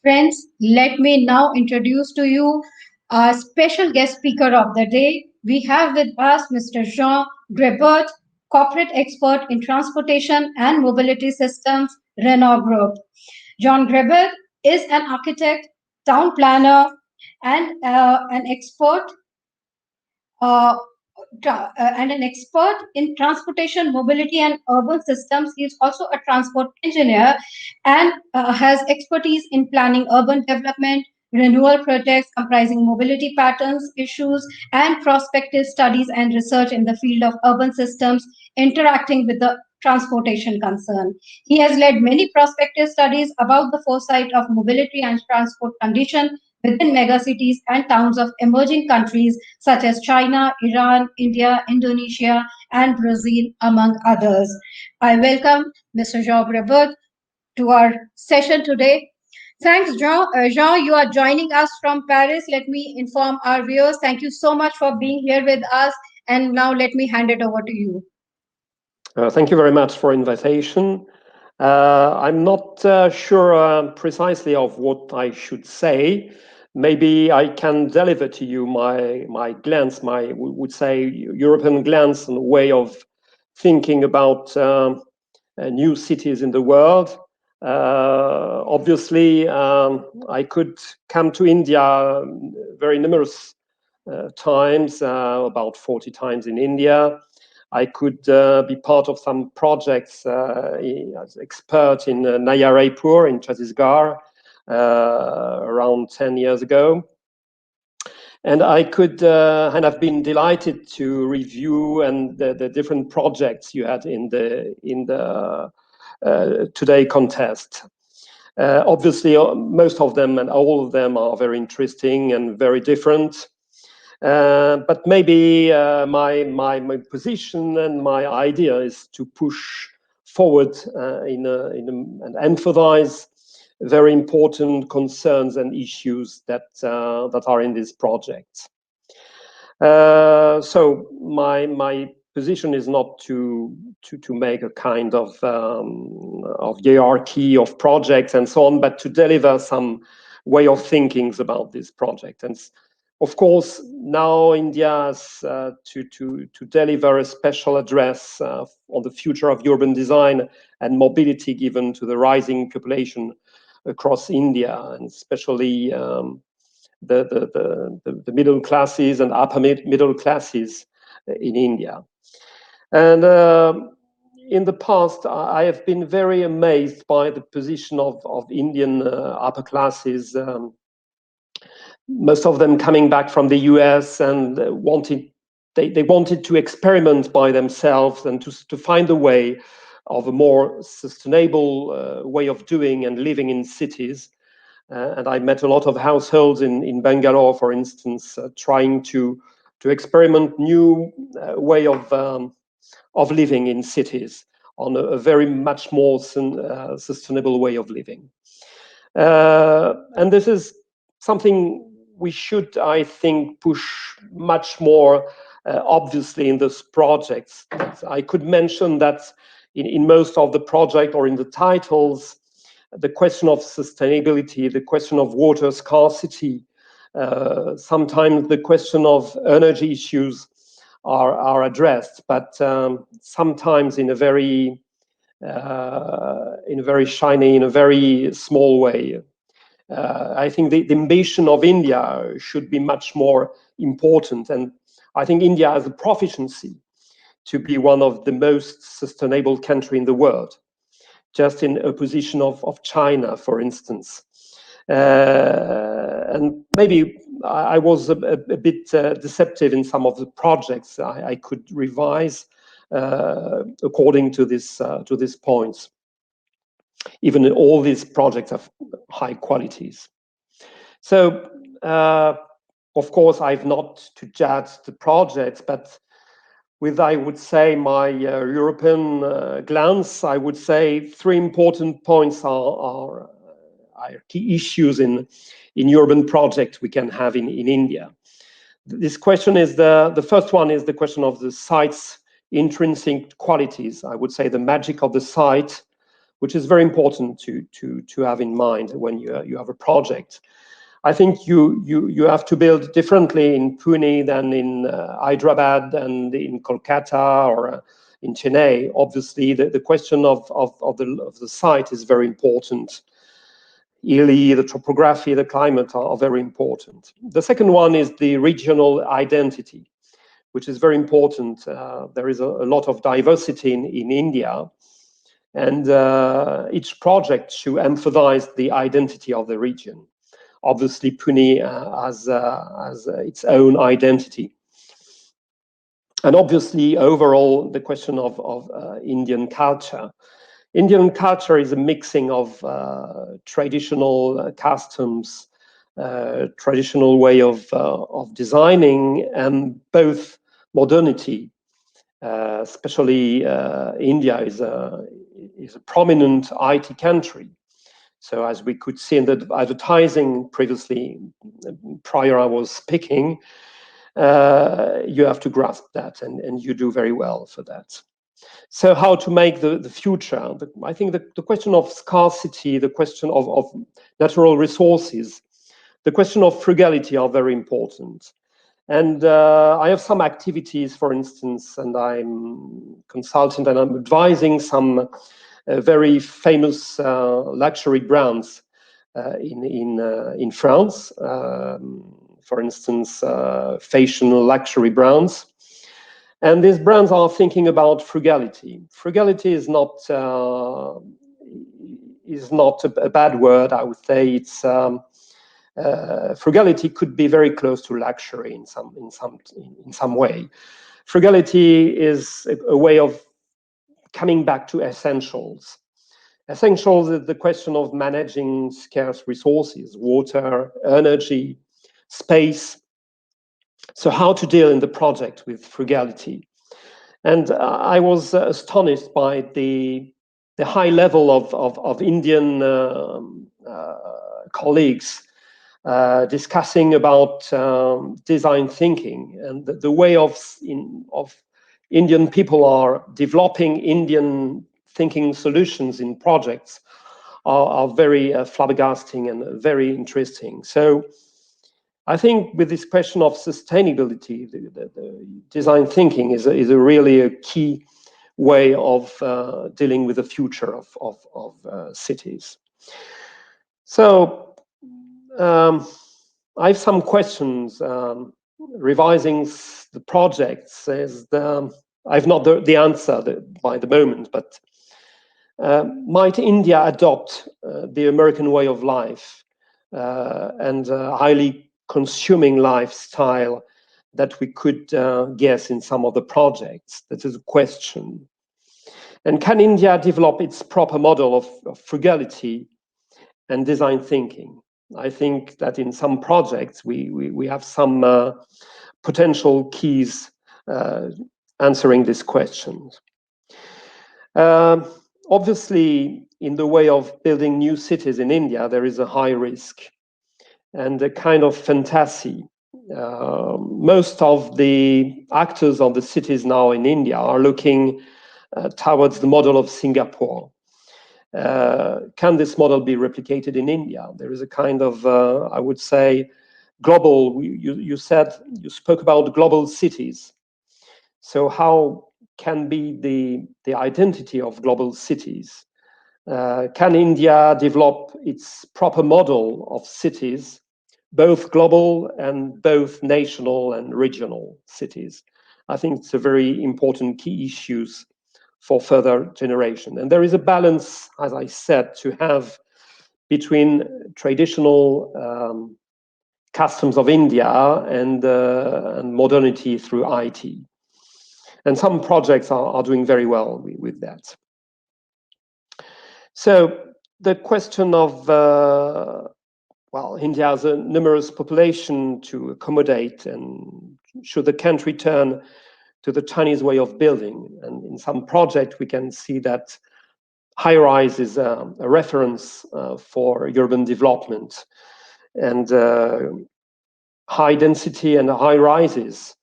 Friends, let me now introduce to you our special guest speaker of the day. We have with us Mr. Jean Grebert, corporate expert in transportation and mobility systems, Renault Group. John Grebert is an architect, town planner, and uh, and an expert in transportation, mobility, and urban systems. He is also a transport engineer and has expertise in planning urban development, renewal projects comprising mobility patterns, issues, and prospective studies and research in the field of urban systems interacting with the transportation concern. He has led many prospective studies about the foresight of mobility and transport condition within megacities and towns of emerging countries such as China, Iran, India, Indonesia, and Brazil, among others. I welcome Mr. Jean Grebert to our session today. Thanks, Jean. Jean, you are joining us from Paris. Let me inform our viewers. Thank you so much for being here with us. And now let me hand it over to you. Thank you very much for invitation. I'm not sure precisely of what I should say. Maybe I can deliver to you my glance, my we would say European glance and way of thinking about new cities in the world. Obviously, I could come to India very numerous times, about 40 times in India. I could be part of some projects as expert in Naya Raipur in Chhattisgarh around 10 years ago. And I could, and I've been delighted to review and the different projects you had in the today contest. Obviously, most of them and all of them are very interesting and very different. But maybe my position and my idea is to push forward and emphasize very important concerns and issues that are in this project. So my position is not to make a kind of hierarchy of projects and so on, but to deliver some way of thinking about this project. And of course, now India has to deliver a special address on the future of urban design and mobility given to the rising population across India, and especially the middle classes and upper middle classes in India. And in the past, I have been very amazed by the position of Indian upper classes. Most of them coming back from the US and they wanted to experiment by themselves and to find a way of a more sustainable way of doing and living in cities. And I met a lot of households in Bangalore, for instance, trying to experiment new way of living in cities on a very much more sustainable way of living. And this is something we should, I think, push much more obviously in those projects. I could mention that in most of the project or in the titles, the question of sustainability, the question of water scarcity, sometimes the question of energy issues are addressed, but sometimes in a very shiny, in a very small way. I think the ambition of India should be much more important, and I think India has a proficiency to be one of the most sustainable country in the world, just in opposition of China, for instance. And maybe I was a bit deceptive in some of the projects I could revise according to this points. Even all these projects have high qualities. So, of course, I've not to judge the projects, but with, I would say, my European glance, I would say three important points are key issues in urban projects we can have in India. This question is the first one is the question of the site's intrinsic qualities. I would say the magic of the site, which is very important to have in mind when you have a project. I think you have to build differently in Pune than in Hyderabad and in Kolkata or in Chennai. Obviously, the question of the site is very important. Really, the topography, the climate are very important. The second one is the regional identity, which is very important. There is a lot of diversity in India, and each project should emphasize the identity of the region. Obviously, Pune has its own identity. And obviously, overall, the question of Indian culture. Indian culture is a mixing of traditional customs, traditional way of designing, and both modernity. Especially India is a prominent IT country. So as we could see in the advertising previously, prior I was speaking, you have to grasp that, and you do very well for that. So how to make the future? I think the question of scarcity, the question of natural resources, the question of frugality are very important. And I have some activities, for instance, and I'm consultant and I'm advising some very famous luxury brands in France. For instance, fashion luxury brands. And these brands are thinking about frugality. Frugality is not a bad word. I would say it's frugality could be very close to luxury in some way. Frugality is a way of coming back to essentials. Essentials is the question of managing scarce resources, water, energy, space. So how to deal in the project with frugality. And I was astonished by the high level of Indian colleagues discussing about design thinking, and the way of Indian people are developing Indian thinking solutions in projects are very flabbergasting and very interesting. So I think with this question of sustainability, the design thinking is a really a key way of dealing with the future of cities. So I have some questions. Revising the projects is I've not the answer by the moment, but might India adopt the American way of life and highly consuming lifestyle that we could guess in some of the projects? That is a question. And can India develop its proper model of frugality and design thinking? I think that in some projects we have some potential keys answering these questions. Obviously, in the way of building new cities in India, there is a high risk and a kind of fantasy. Most of the actors of the cities now in India are looking towards the model of Singapore. Can this model be replicated in India? There is a kind of, I would say, global, you spoke about global cities. So how can be the identity of global cities? Can India develop its proper model of cities, both global and both national and regional cities? I think it's a very important key issues for further generation. And there is a balance, as I said, to have between traditional customs of India and modernity through IT. And some projects are doing very well with that. So the question of, India has a numerous population to accommodate, and should the country turn to the Chinese way of building? And in some project, we can see that high-rise is a reference for urban development, and high density and high rises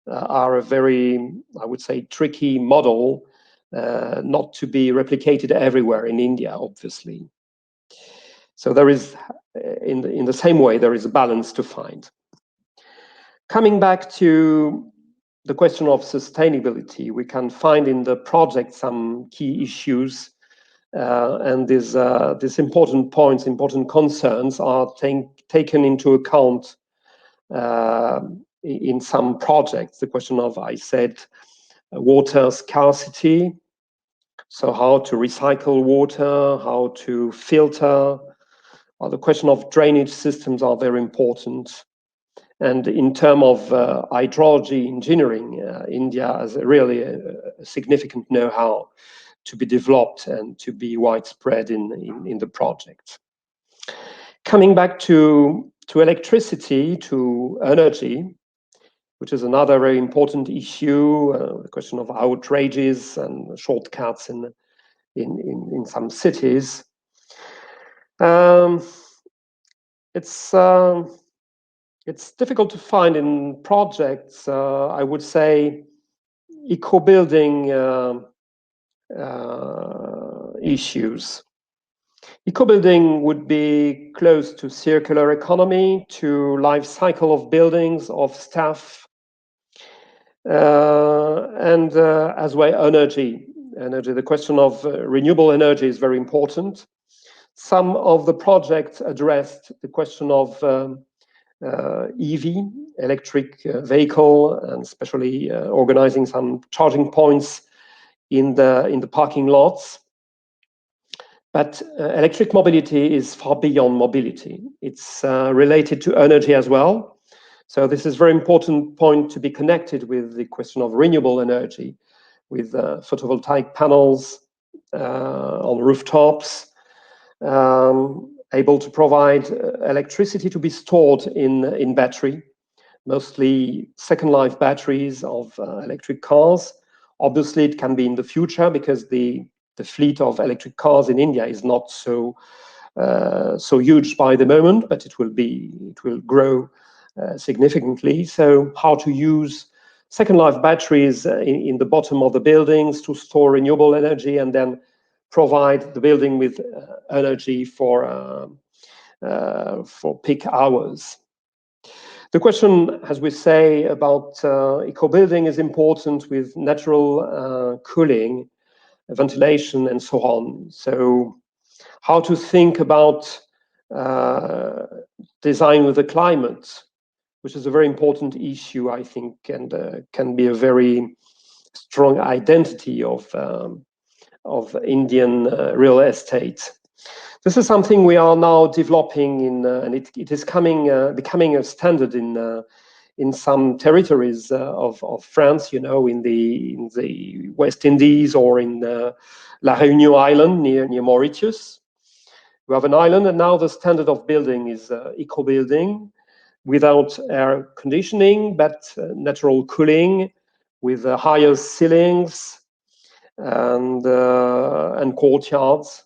are a very, I would say, tricky model not to be replicated everywhere in India, obviously. So there is, in the same way, there is a balance to find. Coming back to the question of sustainability, we can find in the project some key issues, and these important points, important concerns are taken into account in some projects. The question of, I said, water scarcity, so how to recycle water, how to filter, or the question of drainage systems are very important. And in terms of hydrology engineering, India has really a significant know-how to be developed and to be widespread in the project. Coming back to electricity, to energy, which is another very important issue, the question of outrages and shortcuts in some cities. It's difficult to find in projects, I would say, eco-building issues. Eco-building would be close to circular economy, to life cycle of buildings, of staff, and as well energy. The question of renewable energy is very important. Some of the projects addressed the question of EV, electric vehicle, and especially organizing some charging points in the parking lots. But electric mobility is far beyond mobility. It's related to energy as well. So this is a very important point to be connected with the question of renewable energy, with photovoltaic panels on rooftops, able to provide electricity to be stored in battery, mostly second life batteries of electric cars. Obviously, it can be in the future because the fleet of electric cars in India is not so huge by the moment, but it will grow significantly. So how to use second life batteries in the bottom of the buildings to store renewable energy and then provide the building with energy for peak hours. The question, as we say, about eco-building is important with natural cooling, ventilation, and so on. So how to think about design with the climate, which is a very important issue, I think, and can be a very strong identity of Indian real estate. This is something we are now developing and it is becoming a standard in some territories of France, in the West Indies or in La Réunion Island near Mauritius. We have an island, and now the standard of building is eco-building without air conditioning, but natural cooling with higher ceilings and courtyards,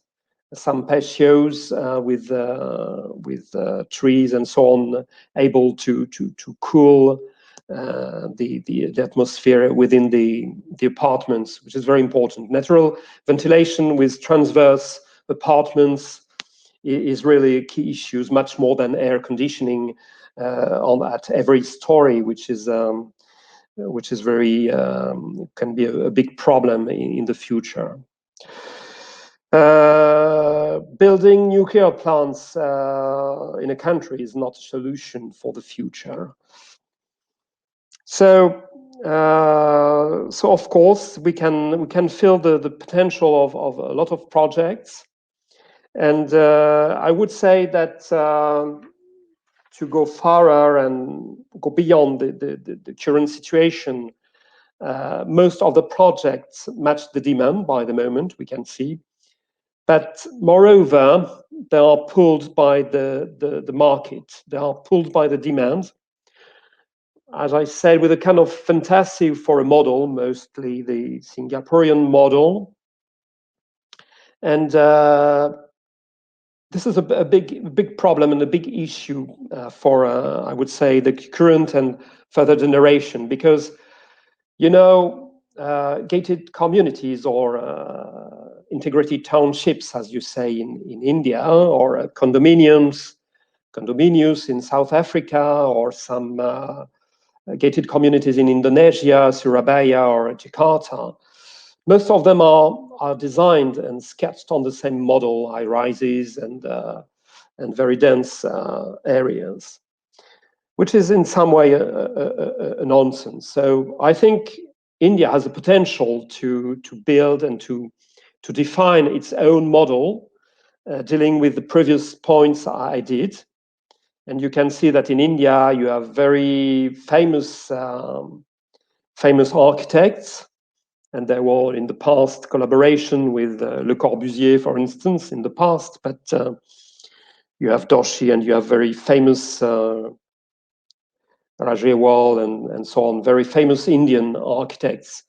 some patios with trees and so on, able to cool the atmosphere within the apartments, which is very important. Natural ventilation with transverse apartments is really a key issue, much more than air conditioning at every story, which is very can be a big problem in the future. Building nuclear plants in a country is not a solution for the future. So of course we can feel the potential of a lot of projects, and I would say that to go farther and go beyond the current situation, most of the projects match the demand by the moment, we can see. But moreover, they are pulled by the market. They are pulled by the demand. As I said, with a kind of fantasy for a model, mostly the Singaporean model. And this is a big problem and a big issue for, I would say, the current and further generation, because, gated communities or integrated townships, as you say in India, or condominiums in South Africa, or some gated communities in Indonesia, Surabaya or Jakarta. Most of them are designed and sketched on the same model, high rises and very dense areas, which is in some way a nonsense. So I think India has the potential to build and to define its own model, dealing with the previous points I did. And you can see that in India you have very famous architects, and there were in the past collaboration with Le Corbusier, for instance, in the past. But you have Doshi, and you have very famous Rajewal and so on, very famous Indian architects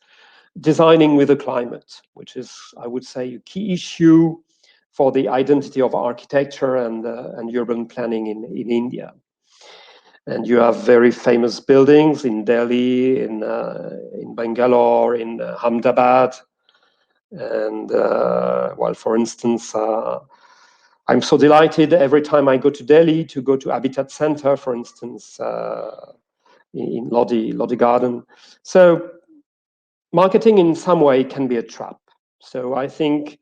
designing with the climate, which is, I would say, a key issue for the identity of architecture and urban planning in India. And you have very famous buildings in Delhi, in Bangalore, in Ahmedabad. And, well, for instance, I'm so delighted every time I go to Delhi to go to Habitat Center, for instance, in Lodi Garden. So marketing in some way can be a trap. So I think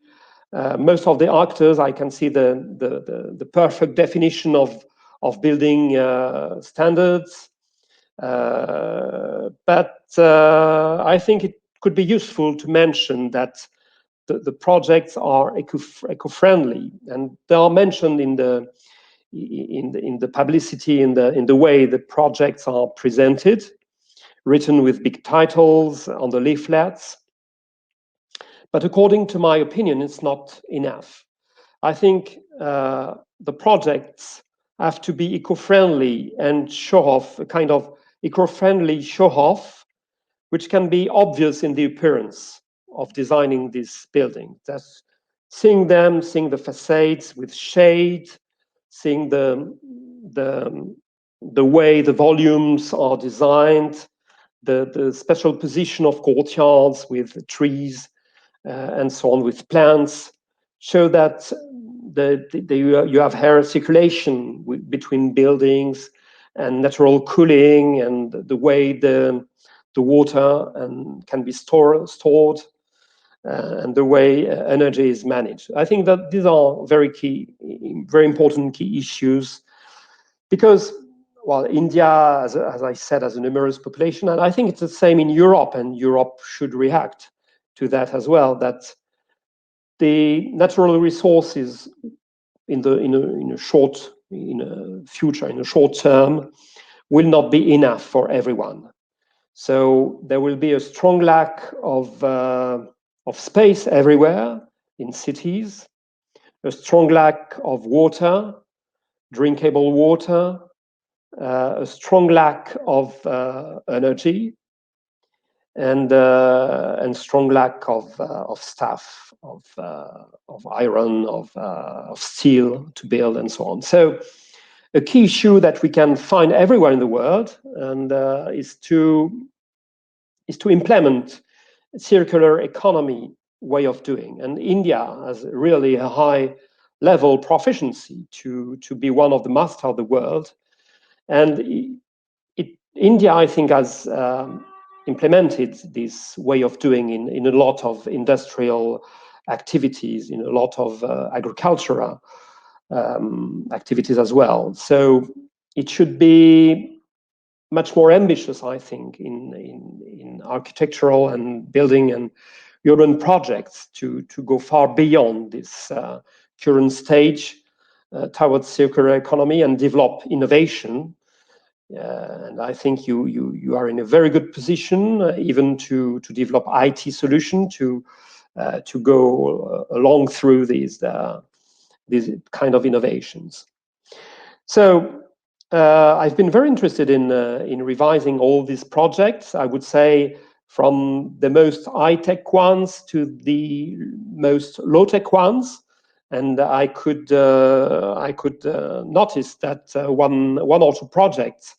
most of the actors, I can see the perfect definition of building standards. But I think it could be useful to mention that the projects are eco-friendly, and they are mentioned in the publicity, in the way the projects are presented, written with big titles on the leaflets. But according to my opinion, it's not enough. I think the projects have to be eco-friendly and show off a kind of eco-friendly show-off, which can be obvious in the appearance of designing this building. That's seeing the facades with shade, seeing the way the volumes are designed, the special position of courtyards with trees and so on, with plants, show that you have air circulation between buildings and natural cooling, and the way the water can be stored, and the way energy is managed. I think that these are very important key issues, because, well, India, as I said, has a numerous population, and I think it's the same in Europe, and Europe should react to that as well, that the natural resources in a short term will not be enough for everyone. So there will be a strong lack of space everywhere in cities, a strong lack of water, drinkable water, a strong lack of energy, and strong lack of staff, of iron, of steel to build, and so on. So a key issue that we can find everywhere in the world, and is to implement a circular economy way of doing. And India has really a high level proficiency to be one of the master of the world. And India, I think, has implemented this way of doing in a lot of industrial activities, in a lot of agricultural activities as well. So it should be much more ambitious, I think, in architectural and building and urban projects to go far beyond this current stage towards circular economy and develop innovation. And I think you are in a very good position, even to develop IT solution to go along through these kind of innovations. So I've been very interested in revising all these projects. I would say from the most high-tech ones to the most low-tech ones. And I could notice that one or two projects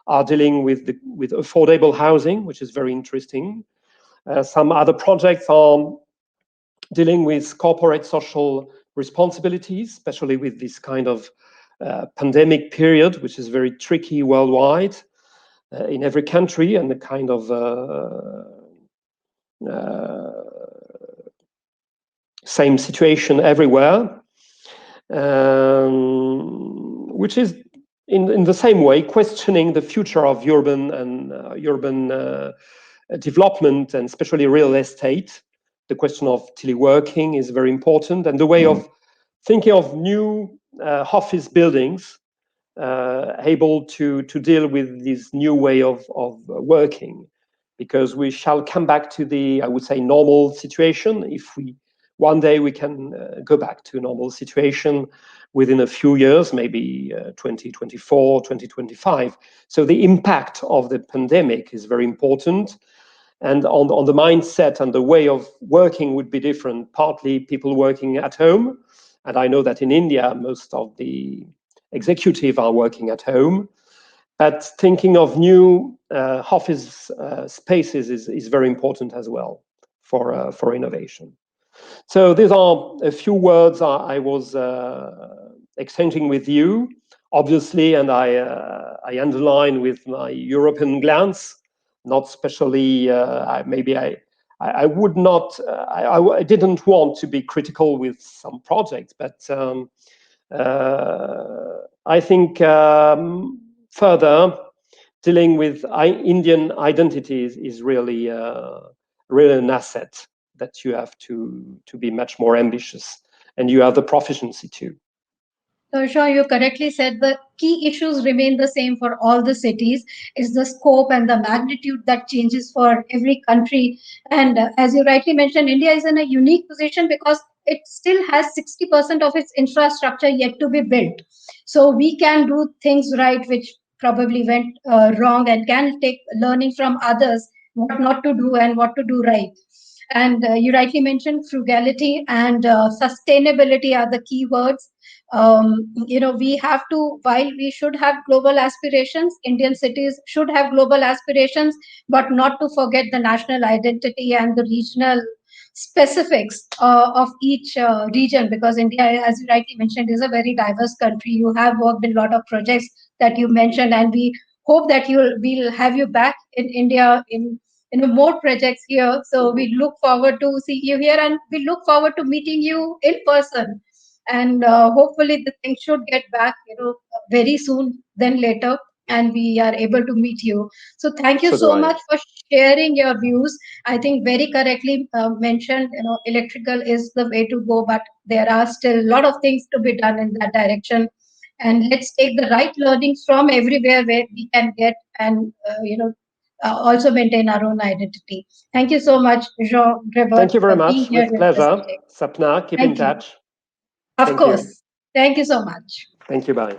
are dealing with affordable housing, which is very interesting. Some other projects are dealing with corporate social responsibilities, especially with this kind of pandemic period, which is very tricky worldwide in every country, and the kind of same situation everywhere, which is in the same way questioning the future of urban and urban development, and especially real estate. The question of teleworking is very important, and the way of thinking of new office buildings able to deal with this new way of working, because we shall come back to the, I would say, normal situation. If we one day we can go back to a normal situation within a few years, maybe 2024, 2025. So the impact of the pandemic is very important. And on the mindset and the way of working would be different, partly people working at home. And I know that in India, most of the executive are working at home. But thinking of new office spaces is very important as well for innovation. So these are a few words I was exchanging with you, obviously, and I underline with my European glance, not especially, maybe I would not, I didn't want to be critical with some projects, but I think further dealing with Indian identities is really, really an asset that you have to be much more ambitious, and you have the proficiency too. So, Sean, you correctly said the key issues remain the same for all the cities. It's the scope and the magnitude that changes for every country. And as you rightly mentioned, India is in a unique position because it still has 60% of its infrastructure yet to be built. So we can do things right, which probably went wrong, and can take learning from others what not to do and what to do right. And you rightly mentioned frugality and sustainability are the key words. We have to, while we should have global aspirations, Indian cities should have global aspirations, but not to forget the national identity and the regional specifics of each region, because India, as you rightly mentioned, is a very diverse country. You have worked in a lot of projects that you mentioned, and we hope that we'll have you back in India in more projects here. So we look forward to seeing you here, and we look forward to meeting you in person. And hopefully the things should get back, very soon than later, and we are able to meet you. So thank you So do so I. much for sharing your views. I think very correctly mentioned, electrical is the way to go, but there are still a lot of things to be done in that direction. And let's take the right learnings from everywhere where we can get, and also maintain our own identity. Thank you so much, Jean Grebert, Thank you very for being much. here With with us pleasure. today. Sapna, keep in Thank you. touch. Of Thank you. course. Thank you so much. Thank you. Bye.